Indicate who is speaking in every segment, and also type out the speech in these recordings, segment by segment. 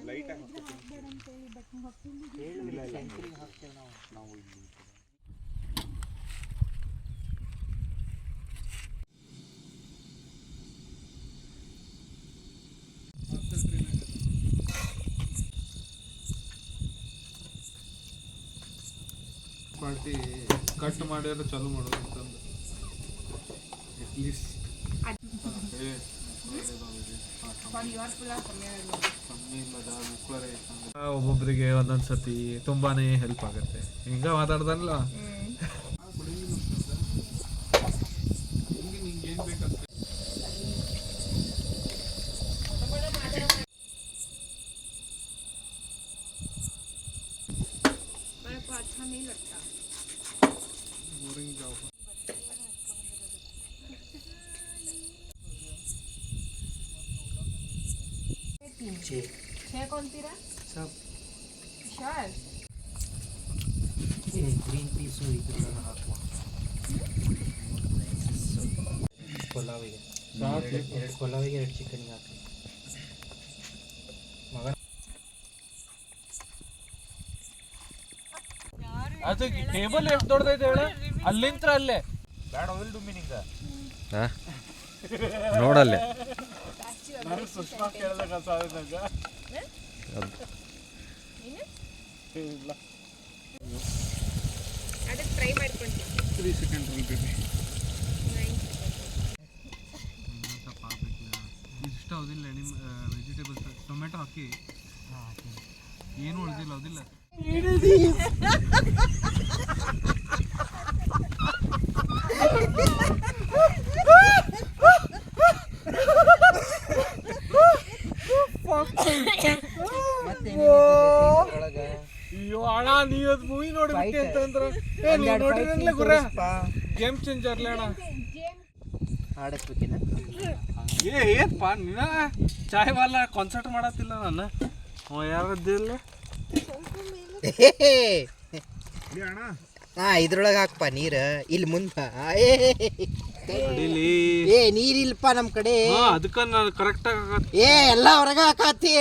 Speaker 1: Light ನಾವು ಇಲ್ಲಿ
Speaker 2: party cut ಮಾಡ್ಯಾರ ಚಾಲು ಮಾಡೋದು ಅಂತಂದು ಅಟ್ಲೀಸ್ಟ್ ಒಬ್ಬೊಬ್ಬರಿಗೆ ಒಂದೊಂದ್ಸತಿ ತುಂಬಾನೇ ಹೆಲ್ಪ್ ಆಗುತ್ತೆ ಹಿಂಗ ಮಾತಾಡ್ದಲ್ಲ ಏನ್ ಬೇಕಂತ बोरिंग जॉब
Speaker 3: छह कौन पी रहा
Speaker 4: सब
Speaker 3: श्योर
Speaker 4: ये ग्रीन पीस इधर हाಕುವ ಪಲಾವಿಗೆ ಎರಡು ಪಲಾವಿಗೆ ಎರಡು ಚಿಕನ್ ಹಾಕಿ ಮಗ
Speaker 2: ಅದು ಟೇಬಲ್ ಎಷ್ಟು ದೊಡ್ಡದೈತೆ ಹೇಳ ಅಲ್ಲಿಂತ್ರ ಅಲ್ಲೇ
Speaker 1: ಬ್ಯಾಡ ಹೋಗಿಲ್ ಡುಮ್ಮಿ ನಿಂಗ
Speaker 5: ನೋಡಲ್ಲೇ
Speaker 1: ನಾನು ಸುಷ್ಮಾ ಕೇಳಿದಾಗ ಸಾಧಿಸಿದಾಗ ಇಲ್ಲ
Speaker 3: ಅದಕ್ಕೆ ಫ್ರೈ ಮಾಡ್ಕೊಂತೀನಿ
Speaker 2: 3 ಸೆಕೆಂಡ್ ಬೇಬಿ ಇಷ್ಟ ಹೌದಿಲ್ಲ ನಿಮ್ಮ ವೆಜಿಟೇಬಲ್ಸ್ ಟೊಮೆಟೊ ಹಾಕಿ ಏನು ಉಳಿದಿಲ್ಲ ಹೌದಿಲ್ಲ ಅಯ್ಯೋ ಅಣ್ಣ ನೀವ್ ಅದು ಮೂವಿ ನೋಡಿಬಿಟ್ಟೆ ಅಂತಂದ್ರ ನೋಡಿರಂಗ್ಲೆ ಗುರ ಗೇಮ್ ಚೇಂಜರ್ಲೆ ಅಣ್ಣ
Speaker 4: ಆಡಕ್ಬೇಕಿನ
Speaker 2: ಏನಪ್ಪ ನೀನ ಚಾಯ್ ವಾಲ ಕಾನ್ಸರ್ಟ್ ಮಾಡತ್ತಿಲ್ಲ ನಾನು ಯಾರದ್ದಿಲ್ಲ
Speaker 4: ಹಾ ಇದ್ರೊಳಗೆ ಹಾಕ್ಪ ನೀರು ಇಲ್ಲಿ ಮುಂದ ಏ ನೀರಿಲ್ಪ ನಮ್ ಕಡೆ
Speaker 2: ಅದಕ್ಕ ನಾನು ಕರೆಕ್ಟ್
Speaker 4: ಏ ಎಲ್ಲ ಹೊರಗ ಹಾಕತಿ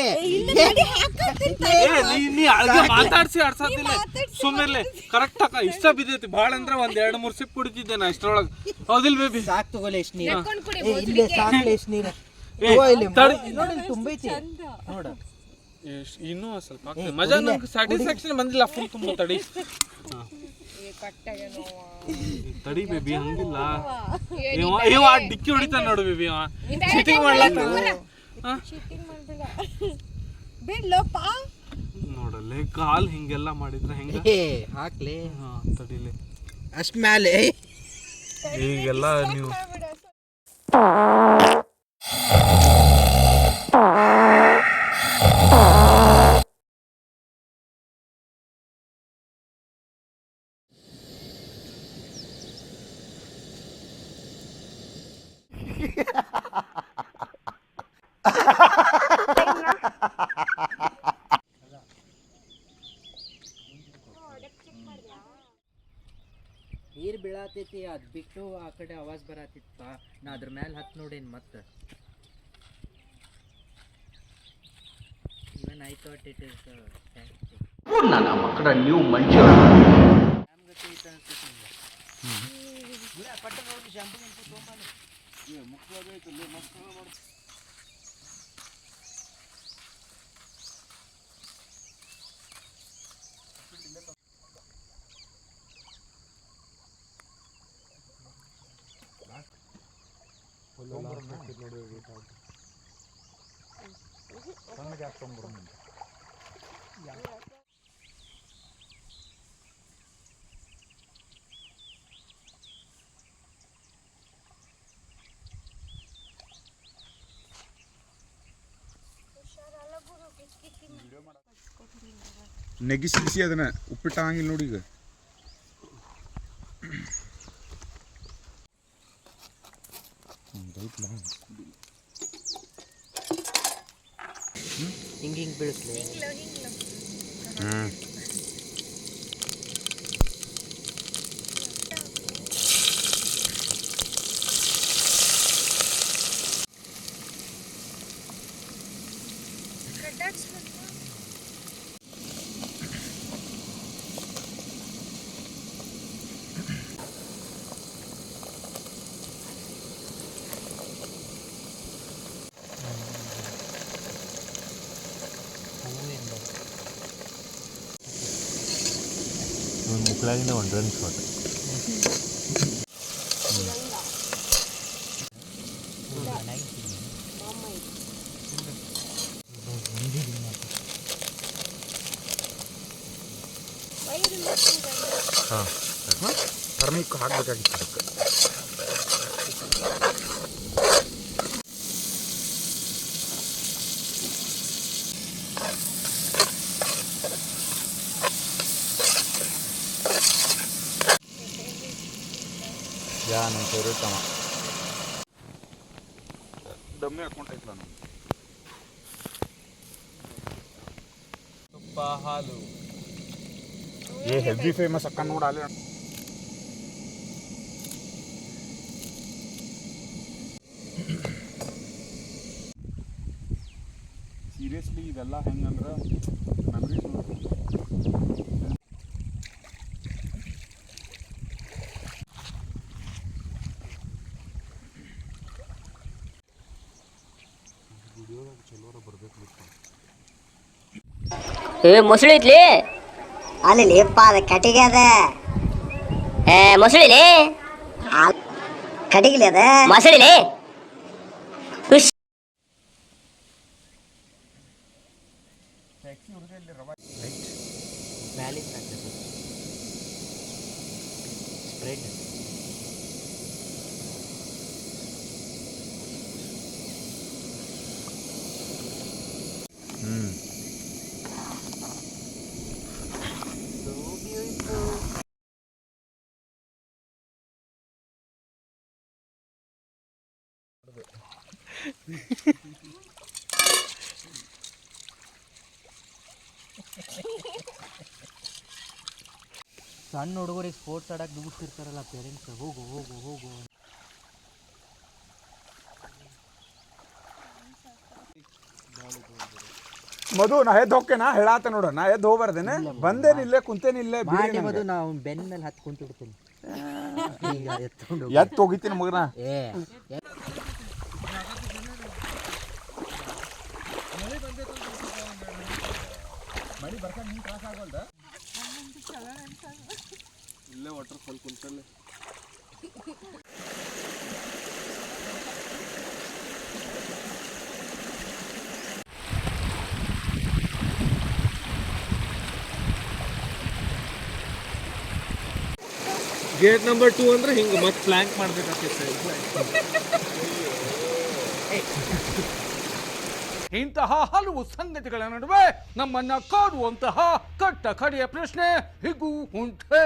Speaker 2: ಮಾತಾಡ್ಸಿ ಆಡ್ಸತ್ತಿಲ್ಲ ಸುಮ್ಮನೆ ಕರೆಕ್ಟ್ ಹಾಕ ಇಷ್ಟ ಬಿದ್ದೈತಿ ಭಾಳ ಅಂದ್ರೆ ಒಂದ್ 2-3 ಸಿಪ್ ಕುಡಿತಿದ್ದೆ ನಾ ಅಷ್ಟ್ರೊಳಗ ಹೌದಿಲ್ ಬೇಬಿ
Speaker 4: ಸಾಕ್ ತಗೋಲೆ ಎಷ್ಟು ನೀರು ಇಲ್ಲೇ ಸಾಕ್ಲೆ ಎಷ್ಟು ನೀರು ನೋಡಿ ತುಂಬೈತಿ ನೋಡ
Speaker 2: ಇನ್ನೂ ಸ್ವಲ್ಪ ಮಜಾ ನಂಗೆ ಸ್ಯಾಟಿಸ್ಫ್ಯಾಕ್ಷನ್ ಬಂದಿಲ್ಲ ಫುಲ್ ತುಂಬ ತಡಿ ತಡಿ ಬೇಬಿ ಹಂಗಿಲ್ಲ ಇವ ಡಿಕ್ಕಿ ಹೊಡಿತಾನ ನೋಡು ಬೇಬಿ ಅವ ಚೀಟಿಂಗ್
Speaker 3: ಬಿಡ್ಲಪ್ಪ
Speaker 2: ನೋಡಲ್ಲೇ ಕಾಲ್ ಹಿಂಗೆಲ್ಲ ಮಾಡಿದ್ರೆ ಹೆಂಗ
Speaker 4: ಹಾಕ್ಲೆ
Speaker 2: ತಡಿಲೆ
Speaker 4: ಅಷ್ಟ್ ಮ್ಯಾಲೆ
Speaker 2: ಈಗೆಲ್ಲ ನೀವು
Speaker 4: ನೀರು ಬೀಳತೈತಿ ಅದ್ ಬಿಟ್ಟು ಆ ಕಡೆ ಆವಾಜ್ ಬರತ್ತಿತ್ತ ನಾ ಅದ್ರ ಮ್ಯಾಲೆ ಹತ್ ನೋಡೇನ್ ಮತ್ತ even I thought it is
Speaker 5: ನನ್ನ ಮಕ್ಕಳ ನೀವು ಮನುಷ್ಯ
Speaker 4: ಪಟ್ಟ ನೋಡಿ ಶಾಂಪು ತೊಗೊಂಬಾನೆ
Speaker 1: ಸಣ್ಣಗೆ ಹಾಕ್ಕೊಂಡ್ಬರು ನೆಗಿಸಿ ಅದನ್ನ ಉಪ್ಪಿಟ್ಟ ಹಂಗಿಲ್ಲ ನೋಡಿ ಈಗ
Speaker 4: ಹಿಂಗೆ ಬೀಳಿಸ್ಲಿ
Speaker 2: ಕೆಳಗಿನ ಒಂದು ರನ್ ಶಾಟ್.
Speaker 1: ಹಾಂ ಟರ್ಮಿಕ್ ಹಾಕಬೇಕಾಗಿತ್ತು ಅದಕ್ಕೆ. ಯಾ ನನ್ನ ಫೇವ್ರೇಟ್ ಅವ ದಮ್ಮೆ ಹಾಕೊಂಡೈತ್ಲ ನಾನು.
Speaker 2: ತುಪ್ಪ ಹಾಲು
Speaker 1: ಏ ಹೆವಿ ಫೇಮಸ್ ಅಕ್ಕ ನೋಡ ಅಲ್ಲಿ. ಸೀರಿಯಸ್ಲಿ ಇದೆಲ್ಲ ಹೆಂಗಂದ್ರೆ ಮೆಮರೀಸ್ ನೋಡಿ.
Speaker 6: ಮೊಸಳಿ ಐತ್ಲಿ ಅಲ್ಲಿ ಲೇಪ್ಪ ಅದ ಕಟ್ಟಿಗೆ ಅದ ಮೊಸಳಿಲಿ ಕಟ್ಟಿಗೆ ಅದ ಮೊಸಳಿಲಿ
Speaker 4: ಬ್ಯಾಲೆನ್ಸ್ ಆಗ್ತದೆ ಸ್ಪ್ರೆಡ್. ಸಣ್ಣ ಹುಡುಗರಿಗೆ ಸ್ಪೋರ್ಟ್ಸ್ ಆಡಕ್ಕೆ ದುಗಿಸ್ತಿರ್ತಾರಲ್ಲ ಪೇರೆಂಟ್ಸ್, ಹೋಗು ಹೋಗು ಹೋಗು.
Speaker 1: ಮಧು ನಾ ಎದ್ದು ಹೋಗ್ತೇನಾ ಹೇಳಾತ ನೋಡ. ನಾ ಎದ್ದು ಹೋಗ್ಬಾರ್ದೇನೆ, ಬಂದೇನಿಲ್ಲೇ ಕುಂತೇನಿಲ್ಲೇ
Speaker 4: ಮಾಡಿ ಮದು ನಾವು ಬೆನ್ನ ಮೇಲೆ ಹತ್ತು ಕುಂತಿಡ್ತೀನಿ. ಈಗ ಎತ್ಕೊಂಡು
Speaker 1: ಎತ್ತು ಹೋಗಿತೀನಿ ಮಗನ.
Speaker 4: ಏ
Speaker 1: ಮಳಿ ಬರ್ಕೊಂಡು ನಿಂಗೆ ತ್ರಾಸ ಆಗೋಲ್ದ?
Speaker 2: ಇಲ್ಲೇ ವಾಟರ್ ಫಾಲ್ ಕುಂತಲ್ಲೇ. ಗೇಟ್ ನಂಬರ್ 2 ಅಂದ್ರೆ ಹಿಂಗೆ ಮತ್ತೆ ಫ್ಲ್ಯಾಂಕ್ ಮಾಡ್ಬೇಕಾಗ್ತೈತೆ. ಇಂತಹ ಹಲವು ಸಂಗತಿಗಳ ನಡುವೆ ನಮ್ಮನ್ನ ಕಾಡುವಂತಹ ಕಟ್ಟ ಕಡೆಯ ಪ್ರಶ್ನೆ ಹೀಗೂ ಉಂಟೆ.